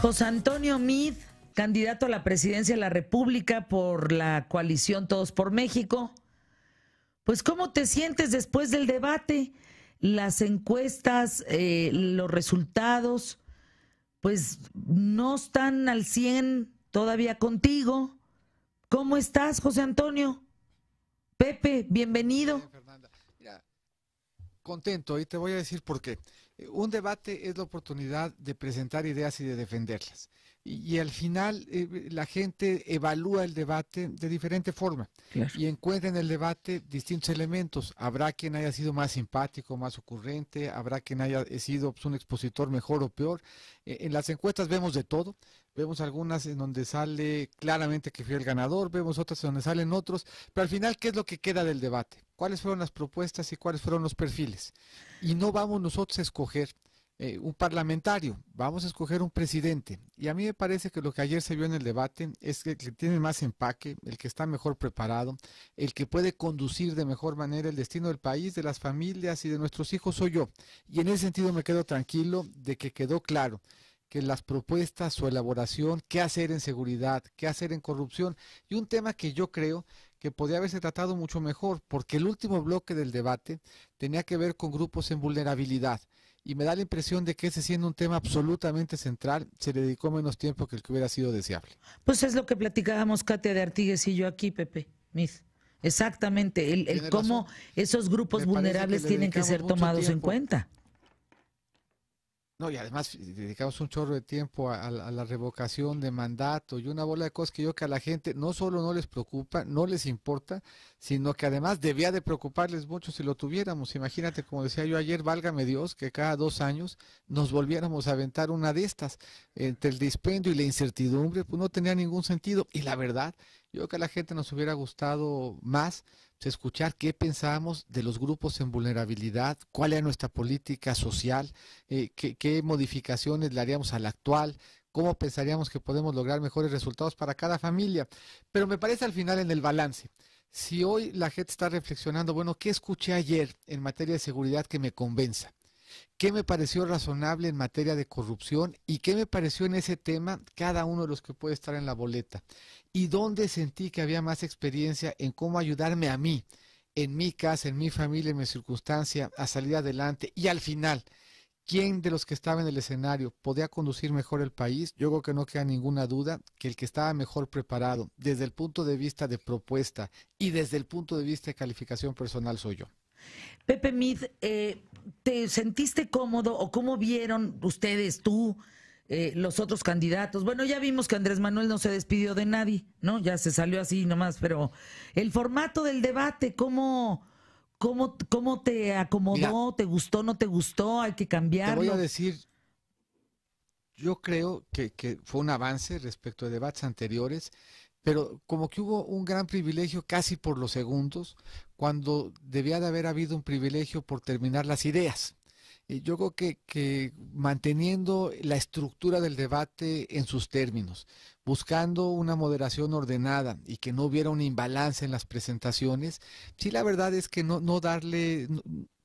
José Antonio Meade, candidato a la presidencia de la República por la coalición Todos por México. Pues, ¿cómo te sientes después del debate? Las encuestas, los resultados, pues no están al 100 todavía contigo. ¿Cómo estás, José Antonio? Pepe, bienvenido. Bien, Fernanda. Mira, contento, y te voy a decir por qué. Un debate es la oportunidad de presentar ideas y de defenderlas. Y al final la gente evalúa el debate de diferente forma. Claro. Y encuentra en el debate distintos elementos. Habrá quien haya sido más simpático, más ocurrente, habrá quien haya sido pues, un expositor mejor o peor. En las encuestas vemos de todo. Vemos algunas en donde sale claramente que fue el ganador, vemos otras en donde salen otros, pero al final, ¿qué es lo que queda del debate? ¿Cuáles fueron las propuestas y cuáles fueron los perfiles? Y no vamos nosotros a escoger un parlamentario, vamos a escoger un presidente. Y a mí me parece que lo que ayer se vio en el debate es que el que tiene más empaque, el que está mejor preparado, el que puede conducir de mejor manera el destino del país, de las familias y de nuestros hijos soy yo. Y en ese sentido me quedo tranquilo de que quedó claro que las propuestas, su elaboración, qué hacer en seguridad, qué hacer en corrupción, y un tema que yo creo que podría haberse tratado mucho mejor, porque el último bloque del debate tenía que ver con grupos en vulnerabilidad, y me da la impresión de que ese siendo un tema absolutamente central, se le dedicó menos tiempo que el que hubiera sido deseable. Pues es lo que platicábamos Katia de Artigues y yo aquí, Pepe. Exactamente, el cómo Razón. esos grupos Me vulnerables tienen que ser tomados en cuenta. No, y además dedicamos un chorro de tiempo a la revocación de mandato y una bola de cosas que yo que a la gente no solo no les preocupa, no les importa, sino que además debía de preocuparles mucho si lo tuviéramos. Imagínate, como decía yo ayer, válgame Dios, que cada 2 años nos volviéramos a aventar una de estas. Entre el dispendio y la incertidumbre, pues no tenía ningún sentido. Y la verdad, yo creo que a la gente nos hubiera gustado más escuchar qué pensábamos de los grupos en vulnerabilidad, cuál era nuestra política social, qué modificaciones le haríamos a la actual, cómo pensaríamos que podemos lograr mejores resultados para cada familia. Pero me parece al final en el balance. Si hoy la gente está reflexionando, bueno, ¿qué escuché ayer en materia de seguridad que me convenza? ¿Qué me pareció razonable en materia de corrupción y qué me pareció en ese tema cada uno de los que puede estar en la boleta? ¿Y dónde sentí que había más experiencia en cómo ayudarme a mí, en mi casa, en mi familia, en mi circunstancia, a salir adelante? Y al final, ¿quién de los que estaba en el escenario podía conducir mejor el país? Yo creo que no queda ninguna duda que el que estaba mejor preparado desde el punto de vista de propuesta y desde el punto de vista de calificación personal soy yo. Pepe Meade, ¿te sentiste cómodo o cómo vieron ustedes, tú, los otros candidatos? Bueno, ya vimos que Andrés Manuel no se despidió de nadie, ¿no? Ya se salió así nomás, pero el formato del debate, ¿cómo te acomodó? Mira, ¿Te gustó, no te gustó? ¿Hay que te voy a cambiarlo? decir, yo creo que fue un avance respecto de debates anteriores, pero como que hubo un gran privilegio casi por los segundos, cuando debía de haber habido un privilegio por terminar las ideas. Yo creo que manteniendo la estructura del debate en sus términos, buscando una moderación ordenada y que no hubiera un imbalance en las presentaciones, sí la verdad es que no darle,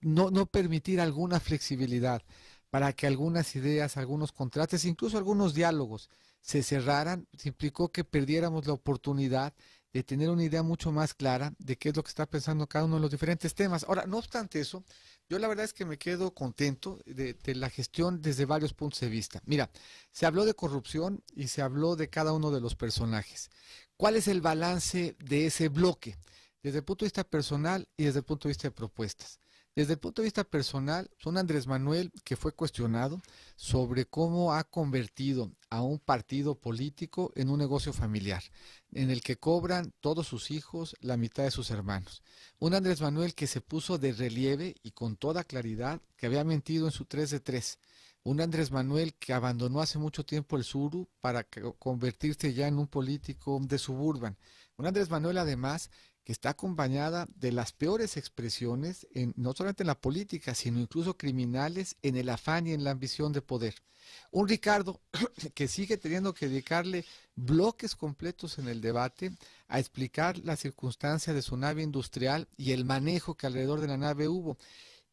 no permitir alguna flexibilidad para que algunas ideas, algunos contrastes, incluso algunos diálogos se cerraran, se implicó que perdiéramos la oportunidad de tener una idea mucho más clara de qué es lo que está pensando cada uno de los diferentes temas. Ahora, no obstante eso, yo la verdad es que me quedo contento de la gestión desde varios puntos de vista. Mira, se habló de corrupción y se habló de cada uno de los personajes. ¿Cuál es el balance de ese bloque? Desde el punto de vista personal y desde el punto de vista de propuestas. Desde el punto de vista personal, son Andrés Manuel, que fue cuestionado sobre cómo ha convertido a un partido político en un negocio familiar, en el que cobran todos sus hijos la mitad de sus hermanos. Un Andrés Manuel que se puso de relieve y con toda claridad que había mentido en su 3 de 3. Un Andrés Manuel que abandonó hace mucho tiempo el suru para convertirse ya en un político de suburban. Un Andrés Manuel además que está acompañada de las peores expresiones, no solamente en la política, sino incluso criminales, en el afán y en la ambición de poder. Un Ricardo que sigue teniendo que dedicarle bloques completos en el debate a explicar la circunstancia de su nave industrial y el manejo que alrededor de la nave hubo.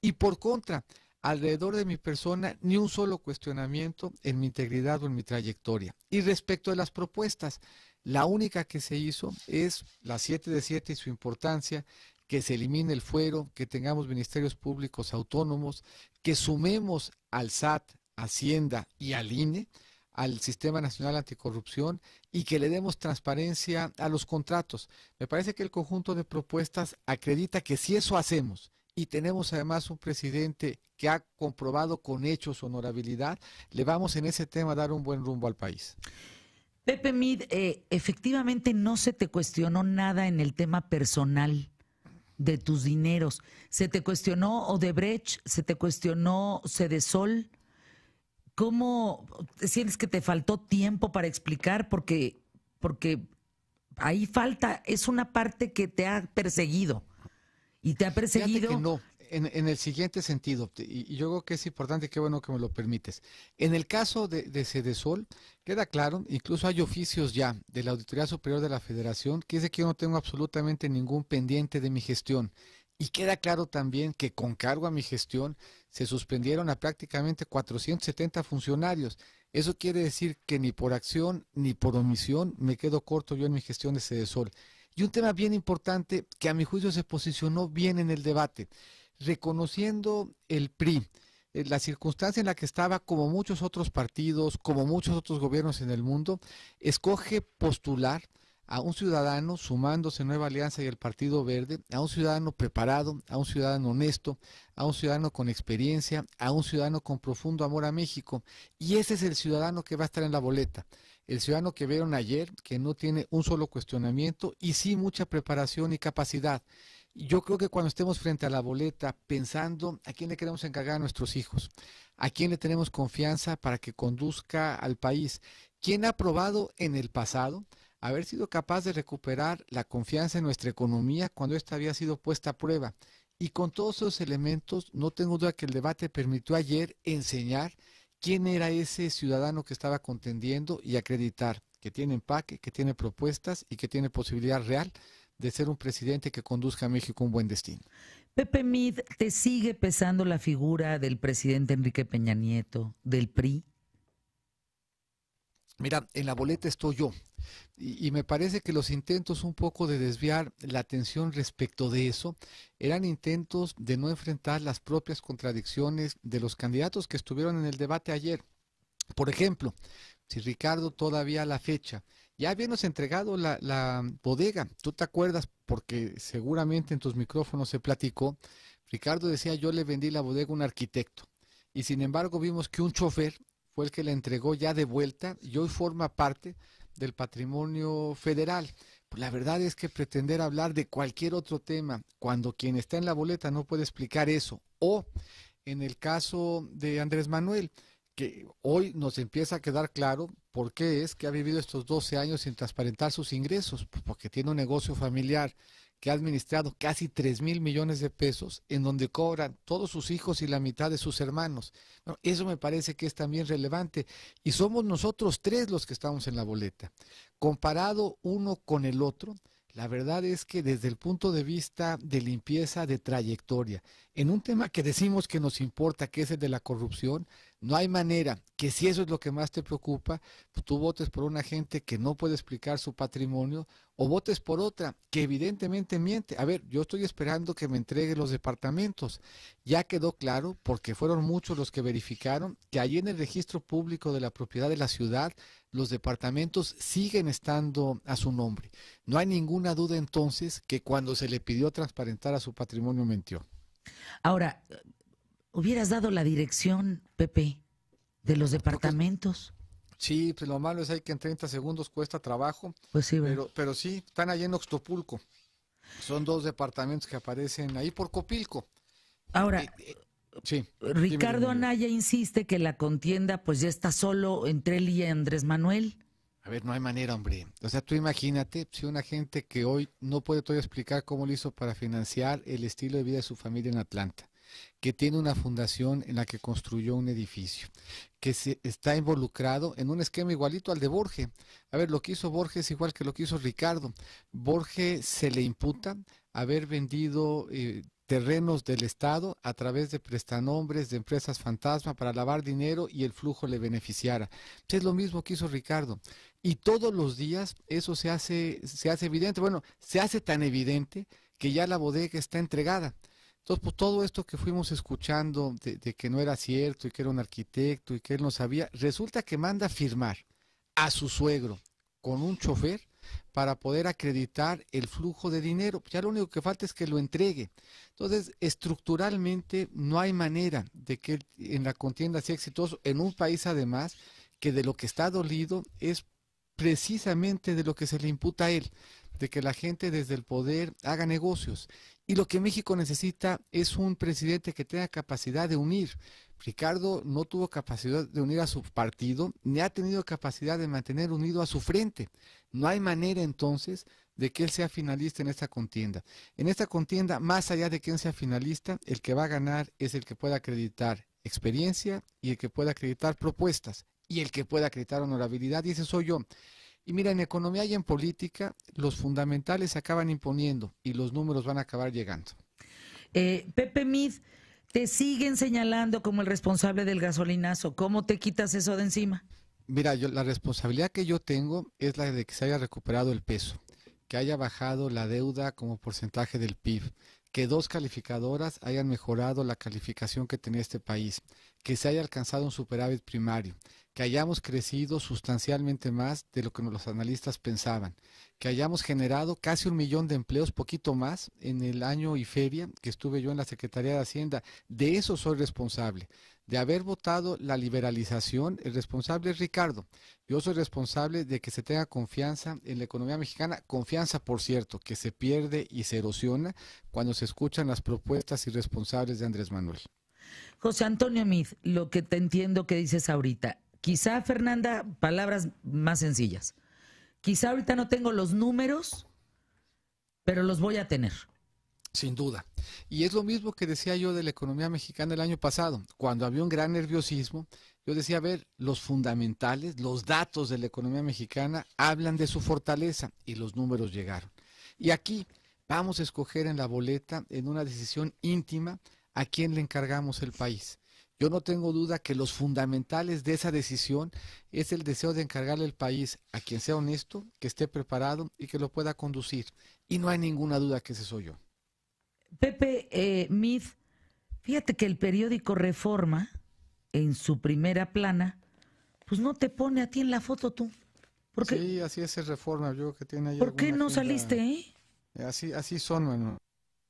Y por contra, alrededor de mi persona ni un solo cuestionamiento en mi integridad o en mi trayectoria. Y respecto de las propuestas, la única que se hizo es la 7 de 7 y su importancia, que se elimine el fuero, que tengamos ministerios públicos autónomos, que sumemos al SAT, Hacienda y al INE, al Sistema Nacional Anticorrupción, y que le demos transparencia a los contratos. Me parece que el conjunto de propuestas acredita que si eso hacemos, y tenemos además un presidente que ha comprobado con hechos su honorabilidad, le vamos en ese tema a dar un buen rumbo al país. Pepe Mid, efectivamente no se te cuestionó nada en el tema personal de tus dineros. Se te cuestionó Odebrecht, se te cuestionó Sedesol. ¿Cómo sientes que te faltó tiempo para explicar? Porque ahí falta, es una parte que te ha perseguido. Y te ha Fíjate que perseguido. no, en el siguiente sentido, y yo creo que es importante, qué bueno que me lo permites. En el caso de Sedesol, queda claro, incluso hay oficios ya de la Auditoría Superior de la Federación que dice que yo no tengo absolutamente ningún pendiente de mi gestión. Y queda claro también que con cargo a mi gestión se suspendieron a prácticamente 470 funcionarios. Eso quiere decir que ni por acción ni por omisión me quedo corto yo en mi gestión de Sedesol. Y un tema bien importante que a mi juicio se posicionó bien en el debate, reconociendo el PRI, la circunstancia en la que estaba, como muchos otros partidos, como muchos otros gobiernos en el mundo, escoge postular a un ciudadano, sumándose Nueva Alianza y el Partido Verde, a un ciudadano preparado, a un ciudadano honesto, a un ciudadano con experiencia, a un ciudadano con profundo amor a México. Y ese es el ciudadano que va a estar en la boleta. El ciudadano que vieron ayer, que no tiene un solo cuestionamiento y sí mucha preparación y capacidad. Yo creo que cuando estemos frente a la boleta, pensando a quién le queremos encargar a nuestros hijos, a quién le tenemos confianza para que conduzca al país, quién ha probado en el pasado haber sido capaz de recuperar la confianza en nuestra economía cuando ésta había sido puesta a prueba. Y con todos esos elementos, no tengo duda que el debate permitió ayer enseñar quién era ese ciudadano que estaba contendiendo y acreditar que tiene empaque, que tiene propuestas y que tiene posibilidad real de ser un presidente que conduzca a México a un buen destino. Pepe Mid, ¿te sigue pesando la figura del presidente Enrique Peña Nieto, del PRI? Mira, en la boleta estoy yo y me parece que los intentos un poco de desviar la atención respecto de eso eran intentos de no enfrentar las propias contradicciones de los candidatos que estuvieron en el debate ayer. Por ejemplo, si Ricardo todavía a la fecha ya habíamos entregado la bodega, tú te acuerdas porque seguramente en tus micrófonos se platicó, Ricardo decía yo le vendí la bodega a un arquitecto y sin embargo vimos que un chofer fue el que la entregó ya de vuelta y hoy forma parte del patrimonio federal. Pues la verdad es que pretender hablar de cualquier otro tema cuando quien está en la boleta no puede explicar eso, o en el caso de Andrés Manuel, que hoy nos empieza a quedar claro por qué es que ha vivido estos 12 años sin transparentar sus ingresos, pues porque tiene un negocio familiar que ha administrado casi 3,000 millones de pesos, en donde cobran todos sus hijos y la mitad de sus hermanos. Bueno, eso me parece que es también relevante. Y somos nosotros tres los que estamos en la boleta. Comparado uno con el otro, la verdad es que desde el punto de vista de limpieza de trayectoria, en un tema que decimos que nos importa, que es el de la corrupción, no hay manera que si eso es lo que más te preocupa, pues tú votes por una gente que no puede explicar su patrimonio o votes por otra que evidentemente miente. A ver, yo estoy esperando que me entregue los departamentos. Ya quedó claro, porque fueron muchos los que verificaron, que allí en el registro público de la propiedad de la ciudad, los departamentos siguen estando a su nombre. No hay ninguna duda entonces que cuando se le pidió transparentar a su patrimonio mintió. Ahora, hubieras dado la dirección, Pepe, de los departamentos. Sí, pues lo malo es ahí que en 30 segundos cuesta trabajo, Pues sí, ¿verdad? pero sí, están allí en Oxtopulco. Son 2 departamentos que aparecen ahí por Copilco. Ahora, Sí, Ricardo dime. Anaya insiste que la contienda pues ya está solo entre él y Andrés Manuel. A ver, no hay manera, hombre. O sea, tú imagínate si una gente que hoy no puede todavía explicar cómo lo hizo para financiar el estilo de vida de su familia en Atlanta, que tiene una fundación en la que construyó un edificio, que está involucrado en un esquema igualito al de Borge. A ver, lo que hizo Borge es igual que lo que hizo Ricardo. Borge se le imputa haber vendido terrenos del Estado a través de prestanombres, de empresas fantasma para lavar dinero y el flujo le beneficiara. Es lo mismo que hizo Ricardo. Y todos los días eso se hace evidente. Bueno, se hace tan evidente que ya la bodega está entregada. Entonces, pues todo esto que fuimos escuchando de que no era cierto y que era un arquitecto y que él no sabía, resulta que manda firmar a su suegro con un chofer para poder acreditar el flujo de dinero. Ya lo único que falta es que lo entregue. Entonces, estructuralmente no hay manera de que él en la contienda sea exitoso en un país además que de lo que está dolido es precisamente de lo que se le imputa a él, de que la gente desde el poder haga negocios. Y lo que México necesita es un presidente que tenga capacidad de unir. Ricardo no tuvo capacidad de unir a su partido, ni ha tenido capacidad de mantener unido a su frente. No hay manera entonces de que él sea finalista en esta contienda. En esta contienda, más allá de quién sea finalista, el que va a ganar es el que pueda acreditar experiencia y el que pueda acreditar propuestas y el que pueda acreditar honorabilidad, y ese soy yo. Y mira, en economía y en política, los fundamentales se acaban imponiendo y los números van a acabar llegando. Pepe Mid, te siguen señalando como el responsable del gasolinazo. ¿Cómo te quitas eso de encima? Mira, la responsabilidad que yo tengo es la de que se haya recuperado el peso, que haya bajado la deuda como porcentaje del PIB, que dos calificadoras hayan mejorado la calificación que tenía este país, que se haya alcanzado un superávit primario, que hayamos crecido sustancialmente más de lo que los analistas pensaban, que hayamos generado casi 1 millón de empleos, poquito más, en el año y feria que estuve yo en la Secretaría de Hacienda. De eso soy responsable. De haber votado la liberalización, el responsable es Ricardo. Yo soy responsable de que se tenga confianza en la economía mexicana, confianza, por cierto, que se pierde y se erosiona cuando se escuchan las propuestas irresponsables de Andrés Manuel. José Antonio Mid, lo que te entiendo que dices ahorita, quizá, Fernanda, palabras más sencillas. Quizá ahorita no tengo los números, pero los voy a tener. Sin duda. Y es lo mismo que decía yo de la economía mexicana el año pasado. Cuando había un gran nerviosismo, yo decía, a ver, los fundamentales, los datos de la economía mexicana hablan de su fortaleza y los números llegaron. Y aquí vamos a escoger en la boleta, en una decisión íntima, a quién le encargamos el país. Yo no tengo duda que los fundamentales de esa decisión es el deseo de encargarle el país a quien sea honesto, que esté preparado y que lo pueda conducir. Y no hay ninguna duda que ese soy yo. Pepe Mid, fíjate que el periódico Reforma, en su primera plana, pues no te pone a ti en la foto tú. Sí, así es el Reforma. Yo creo que tiene ahí ¿Por qué no agenda... saliste, Así son, mano.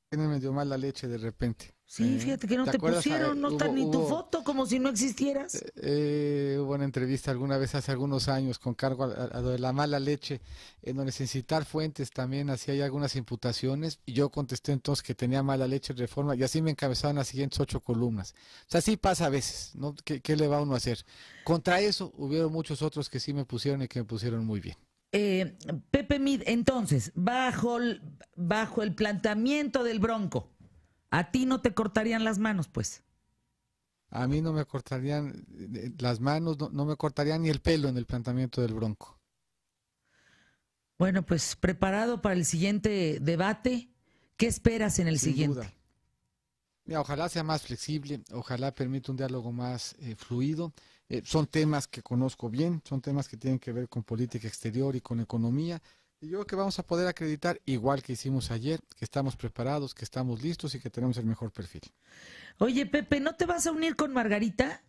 Tienen medio mal la leche de repente. Sí, fíjate que no te pusieron, no está ni tu foto, como si no existieras. Hubo una entrevista alguna vez hace algunos años con cargo a lo de la mala leche, en donde sin citar fuentes también hacía hay algunas imputaciones, y yo contesté entonces que tenía mala leche en Reforma, y así me encabezaban las siguientes 8 columnas. O sea, sí pasa a veces, ¿no? ¿Qué le va uno a hacer? Contra eso hubieron muchos otros que sí me pusieron y que me pusieron muy bien. Pepe Mid, entonces, bajo el planteamiento del Bronco, a ti no te cortarían las manos, pues. A mí no me cortarían las manos, no me cortarían ni el pelo en el planteamiento del Bronco. Bueno, pues preparado para el siguiente debate. ¿Qué esperas en el siguiente? Duda. Mira, ojalá sea más flexible, ojalá permita un diálogo más fluido. Son temas que conozco bien, son temas que tienen que ver con política exterior y con economía. Y yo creo que vamos a poder acreditar, igual que hicimos ayer, que estamos preparados, que estamos listos y que tenemos el mejor perfil. Oye, Pepe, ¿no te vas a unir con Margarita?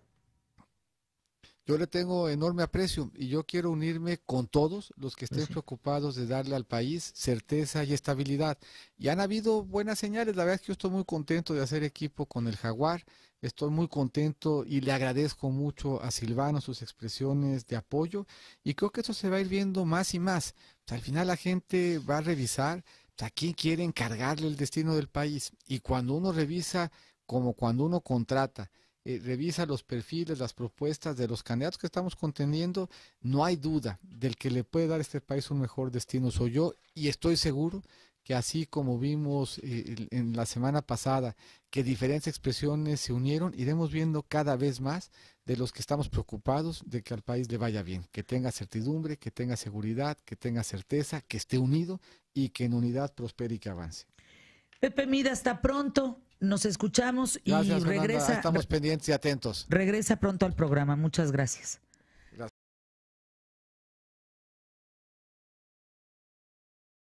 Yo le tengo enorme aprecio y yo quiero unirme con todos los que estén preocupados de darle al país certeza y estabilidad. Y han habido buenas señales. La verdad es que yo estoy muy contento de hacer equipo con el Jaguar. Estoy muy contento y le agradezco mucho a Silvano sus expresiones de apoyo. Y creo que eso se va a ir viendo más y más. O sea, al final la gente va a revisar a quién quiere encargarle el destino del país. Y cuando uno revisa, como cuando uno contrata, revisa los perfiles, las propuestas de los candidatos que estamos contendiendo, no hay duda del que le puede dar a este país un mejor destino soy yo, y estoy seguro que así como vimos en la semana pasada que diferentes expresiones se unieron, iremos viendo cada vez más de los que estamos preocupados de que al país le vaya bien, que tenga certidumbre, que tenga seguridad, que tenga certeza, que esté unido y que en unidad prospere y que avance. Pepe Mida, hasta pronto. Nos escuchamos y Gracias, Fernanda. regresa. Estamos pendientes y atentos. Regresa pronto al programa. Muchas gracias.